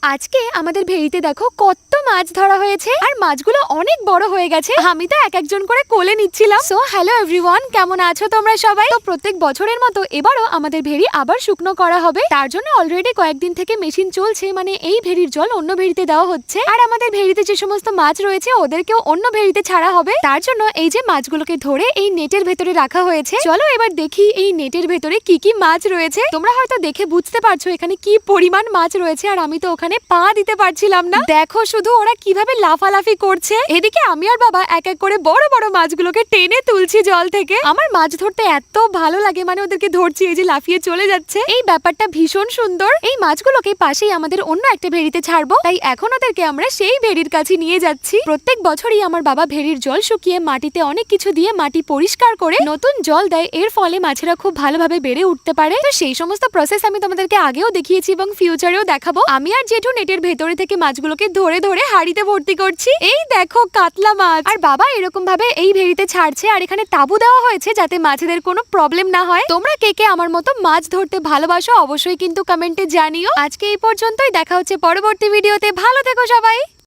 আজকে আমাদের ভেড়িতে দেখো কত মাছ ধরা হয়েছে আর মাছগুলো অনেক বড় হয়ে গেছে। আমি তো এক একজন করে কোলে নিচ্ছিলাম। সো হ্যালো এভরিওয়ান, কেমন আছো তোমরা সবাই? তো প্রত্যেক বছরের মতো এবারও আমাদের ভেড়ি আবার শুকনো করা হবে। তার জন্য অলরেডি কয়েকদিন থেকে মেশিন চলছে, মানে এই ভেড়ির জল অন্য ভেড়িতে দেওয়া হচ্ছে আর আমাদের ভেড়িতে যে সমস্ত মাছ রয়েছে ওদেরকেও অন্য ভেড়িতে ছাড়া হবে। তার জন্য এই যে মাছগুলোকে ধরে এই নেটের ভেতরে রাখা হয়েছে। চলো এবার দেখি এই নেটের ভেতরে কি কি মাছ রয়েছে। তোমরা হয়তো দেখে বুঝতে পারছো এখানে কি পরিমাণ মাছ রয়েছে, আর আমি তো ওখানে পা দিতে পারছিলাম না। দেখো শুধু ওরা কিভাবে লাফালাফি করছে। এদিকে আমি আর বাবা এক এক করে বড় বড় মাছগুলোকে টেনে তুলছি জল থেকে। আমার মাছ ধরতে এত ভালো লাগে, মানে ওদেরকে ধরছি এই যে লাফিয়ে চলে যাচ্ছে, এই ব্যাপারটা ভীষণ সুন্দর। এই মাছগুলোকে পাশেই আমাদের অন্য একটা ভেড়িতে ছাড়বো, তাই এখন ওদেরকে আমরা সেই ভেড়ির কাছে নিয়ে যাচ্ছি। প্রত্যেক বছরই আমার বাবা ভেড়ির জল শুকিয়ে মাটিতে অনেক কিছু দিয়ে মাটি পরিষ্কার করে নতুন জল দেয়, এর ফলে মাছেরা খুব ভালোভাবে বেড়ে উঠতে পারে। তো সেই সমস্ত প্রসেস আমি তোমাদেরকে আগেও দেখিয়েছি এবং ফিউচারেও দেখাবো। আমি আর জেঠু নেটের ভেতরে থেকে মাছগুলোকে ধরে ধরে হাড়িতে ভর্তি করছি। এই দেখো কাতলা মাছ, আর বাবা এরকম ভাবে এই ভেড়িতে ছাড়ছে। আর এখানে তাবু দেওয়া হয়েছে যাতে মাছেদের কোনো প্রবলেম না হয়। তোমরা কে কে আমার মতো মাছ ধরতে ভালোবাসো অবশ্যই কিন্তু কমেন্টে জানিও। আজকে এই পর্যন্তই, দেখা হচ্ছে পরবর্তী ভিডিওতে। ভালো থেকো সবাই।